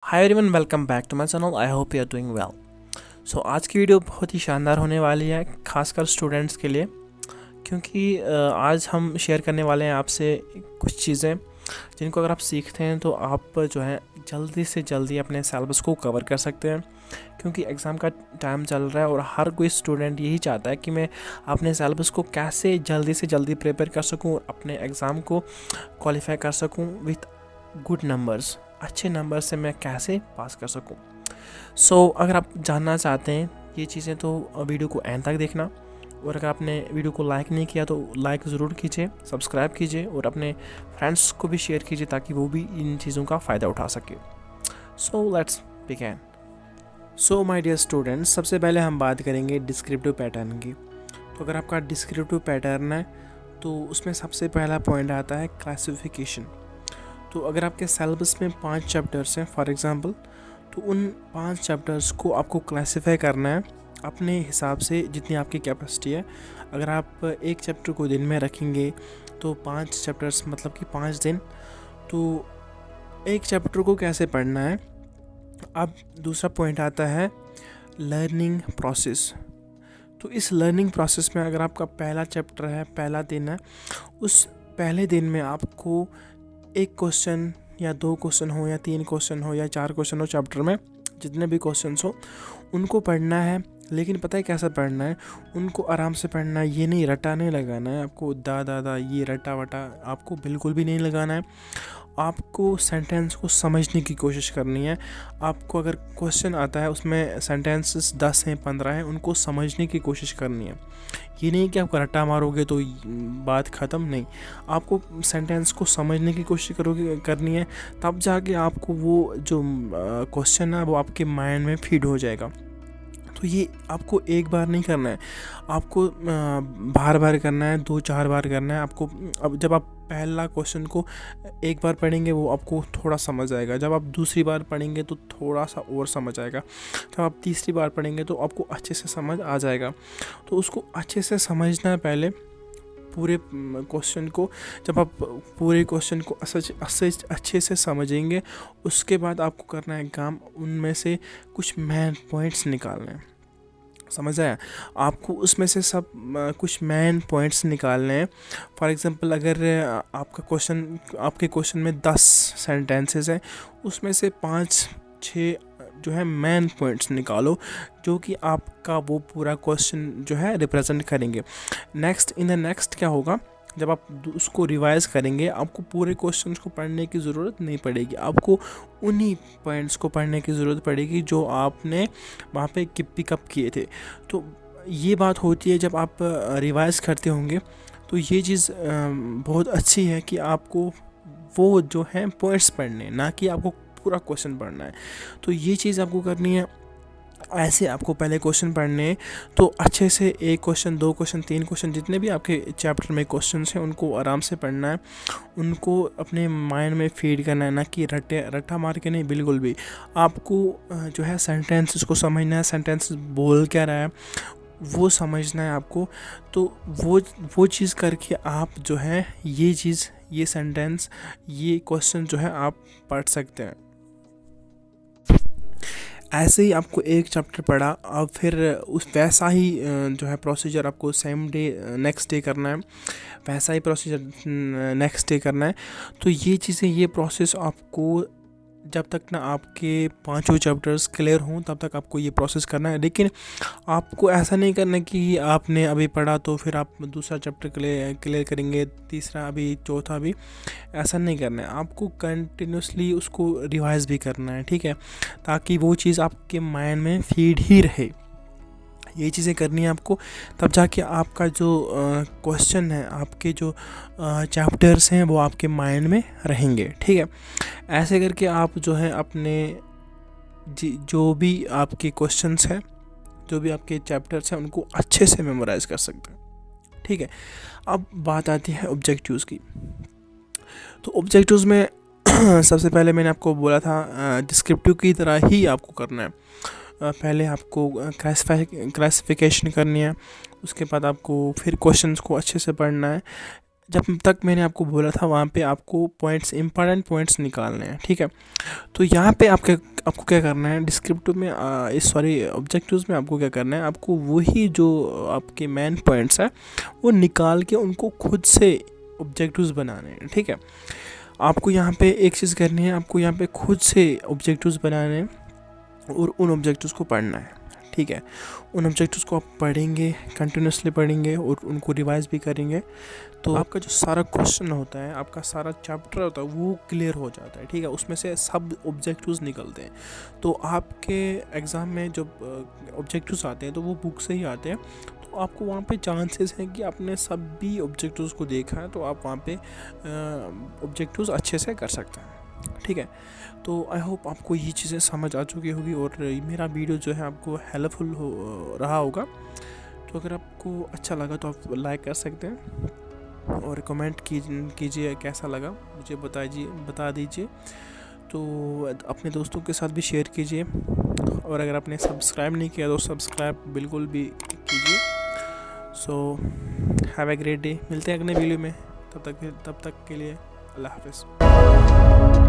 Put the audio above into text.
Hi everyone, welcome back to my channel. I hope you are doing well. So आज की video बहुत ही शानदार होने वाली है, खासकर स्टूडेंट्स के लिए, क्योंकि आज हम शेयर करने वाले हैं आपसे कुछ चीज़ें जिनको अगर आप सीखते हैं तो आप जो है जल्दी से जल्दी अपने सिलेबस को कवर कर सकते हैं। क्योंकि एग्ज़ाम का टाइम चल रहा है और हर कोई स्टूडेंट यही चाहता है कि मैं अपने सिलेबस को कैसे जल्दी से जल्दी प्रिपेयर कर सकूं और अपने एग्ज़ाम को क्वालिफाई कर सकूं विथ गुड नंबर्स। अच्छे नंबर से मैं कैसे पास कर सकूं। अगर आप जानना चाहते हैं ये चीज़ें तो वीडियो को एंड तक देखना, और अगर आपने वीडियो को लाइक नहीं किया तो लाइक ज़रूर कीजिए, सब्सक्राइब कीजिए और अपने फ्रेंड्स को भी शेयर कीजिए ताकि वो भी इन चीज़ों का फ़ायदा उठा सके। Let's begin. My dear students, सबसे पहले हम बात करेंगे डिस्क्रिप्टिव पैटर्न की। तो अगर आपका डिस्क्रिप्टिव पैटर्न है तो उसमें सबसे पहला पॉइंट आता है क्लासिफिकेशन। तो अगर आपके सिलेबस में 5 चैप्टर्स हैं फॉर एग्ज़ाम्पल, तो उन 5 चैप्टर्स को आपको क्लासिफाई करना है अपने हिसाब से, जितनी आपकी कैपेसिटी है। अगर आप एक चैप्टर को दिन में रखेंगे तो 5 चैप्टर्स मतलब कि 5 दिन। तो एक चैप्टर को कैसे पढ़ना है। अब दूसरा पॉइंट आता है लर्निंग प्रोसेस। तो इस लर्निंग प्रोसेस में अगर आपका पहला चैप्टर है, पहला दिन है, उस पहले दिन में आपको एक क्वेश्चन या 2 क्वेश्चन हो या 3 क्वेश्चन हो या 4 क्वेश्चन हो, चैप्टर में जितने भी क्वेश्चंस हो उनको पढ़ना है। लेकिन पता है कैसा पढ़ना है, उनको आराम से पढ़ना है। ये नहीं रटा नहीं लगाना है आपको, दा ये रटा वटा आपको बिल्कुल भी नहीं लगाना है। आपको सेंटेंस को समझने की कोशिश करनी है। आपको अगर क्वेश्चन आता है उसमें सेंटेंसेस 10 हैं 15 हैं, उनको समझने की कोशिश करनी है। ये नहीं कि आप रट्टा मारोगे तो बात ख़त्म, नहीं। आपको सेंटेंस को समझने की कोशिश करनी है, तब जाके आपको वो जो क्वेश्चन है वो आपके माइंड में फीड हो जाएगा। तो ये आपको एक बार नहीं करना है, आपको बार बार करना है, 2-4 बार करना है आपको। अब जब आप पहला क्वेश्चन को एक बार पढ़ेंगे वो आपको थोड़ा समझ आएगा, जब आप दूसरी बार पढ़ेंगे तो थोड़ा सा और समझ आएगा, जब आप तीसरी बार पढ़ेंगे तो आपको अच्छे से समझ आ जाएगा। तो उसको अच्छे से समझना है पहले पूरे क्वेश्चन को। जब आप पूरे क्वेश्चन को अच्छे से समझेंगे, उसके बाद आपको करना है काम, उनमें से कुछ मेन पॉइंट्स निकालने हैं। समझ आया? आपको उसमें से सब कुछ मेन पॉइंट्स निकालने हैं। फॉर एग्जांपल अगर आपके क्वेश्चन में 10 सेंटेंसेस हैं, उसमें से 5-6 जो है मेन पॉइंट्स निकालो, जो कि आपका वो पूरा क्वेश्चन जो है रिप्रेजेंट करेंगे। नेक्स्ट क्या होगा, जब आप उसको रिवाइज करेंगे आपको पूरे क्वेश्चन को पढ़ने की ज़रूरत नहीं पड़ेगी, आपको उन्हीं पॉइंट्स को पढ़ने की ज़रूरत पड़ेगी जो आपने वहाँ पे पिकअप किए थे। तो ये बात होती है जब आप रिवाइज करते होंगे, तो ये चीज़ बहुत अच्छी है कि आपको वो जो है पॉइंट्स पढ़ने, ना कि आपको पूरा क्वेश्चन पढ़ना है। तो ये चीज़ आपको करनी है। ऐसे आपको पहले क्वेश्चन पढ़ने हैं तो अच्छे से 1 क्वेश्चन, 2 क्वेश्चन, 3 क्वेश्चन, जितने भी आपके चैप्टर में क्वेश्चन हैं उनको आराम से पढ़ना है, उनको अपने माइंड में फीड करना है, ना कि रट्टा मार के नहीं। बिल्कुल भी आपको जो है सेंटेंसेस को समझना है, सेंटेंस बोल क्या रहा है वो समझना है आपको। तो वो चीज़ करके आप जो है ये सेंटेंस, ये क्वेश्चन जो है आप पढ़ सकते हैं। ऐसे ही आपको एक चैप्टर पढ़ा, अब फिर उस वैसा ही जो है प्रोसीजर आपको सेम डे नेक्स्ट डे करना है, वैसा ही प्रोसीजर नेक्स्ट डे करना है। तो ये चीज़ें, ये प्रोसेस आपको जब तक ना आपके 5 चैप्टर्स क्लियर हों तब तक आपको ये प्रोसेस करना है। लेकिन आपको ऐसा नहीं करना कि आपने अभी पढ़ा तो फिर आप दूसरा चैप्टर क्लियर करेंगे, तीसरा अभी, चौथा भी, ऐसा नहीं करना है। आपको कंटिन्यूसली उसको रिवाइज भी करना है, ठीक है, ताकि वो चीज़ आपके माइंड में फीड ही रहे। ये चीज़ें करनी है आपको, तब जाके आपका जो क्वेश्चन है, आपके जो चैप्टर्स हैं वो आपके माइंड में रहेंगे, ठीक है। ऐसे करके आप जो है अपने जो भी आपके क्वेश्चंस हैं, जो भी आपके चैप्टर्स हैं, उनको अच्छे से मेमोराइज कर सकते हैं, ठीक है। अब बात आती है ऑब्जेक्टिव्स की। तो ऑब्जेक्टिव्स में सबसे पहले मैंने आपको बोला था डिस्क्रिप्टिव की तरह ही आपको करना है। पहले आपको क्लासिफिकेशन करनी है, उसके बाद आपको फिर क्वेश्चंस को अच्छे से पढ़ना है। जब तक मैंने आपको बोला था वहाँ पे आपको पॉइंट्स, इंपॉर्टेंट पॉइंट्स निकालने हैं, ठीक है। तो यहाँ पे आपको क्या करना है, डिस्क्रिप्टिव में ऑब्जेक्टिव्स में आपको क्या करना है, आपको वही जो आपके मेन पॉइंट्स हैं वो निकाल के उनको खुद से ऑब्जेक्टिव्स बनाने हैं, ठीक है। आपको यहाँ पे एक चीज़ करनी है, आपको यहाँ पे खुद से ऑब्जेक्टिव्स बनाने हैं और उन ऑब्जेक्टिव्स को पढ़ना है, ठीक है। उन ऑब्जेक्टिव्स को आप पढ़ेंगे, कंटिन्यूसली पढ़ेंगे और उनको रिवाइज भी करेंगे, तो आपका जो सारा क्वेश्चन होता है, आपका सारा चैप्टर होता है वो क्लियर हो जाता है, ठीक है। उसमें से सब ऑब्जेक्टिव्स निकलते हैं। तो आपके एग्ज़ाम में जब ऑब्जेक्टिव्स आते हैं तो वो बुक से ही आते हैं, तो आपको वहाँ पे चांसेस हैं कि आपने सभी ऑब्जेक्टिव्स को देखा है, तो आप वहाँ पे ऑब्जेक्टिव्स अच्छे से कर सकते हैं, ठीक है। तो आई होप आपको ये चीज़ें समझ आ चुकी होगी और मेरा वीडियो जो है आपको हेल्पफुल रहा होगा। तो अगर आपको अच्छा लगा तो आप लाइक कर सकते हैं और कमेंट कीजिए कैसा लगा, मुझे बता दीजिए। तो अपने दोस्तों के साथ भी शेयर कीजिए और अगर आपने सब्सक्राइब नहीं किया तो सब्सक्राइब बिल्कुल भी कीजिए। So have a great day, मिलते हैं अगले वीडियो में, तब तक के लिए अल्लाह हाफ़िज़।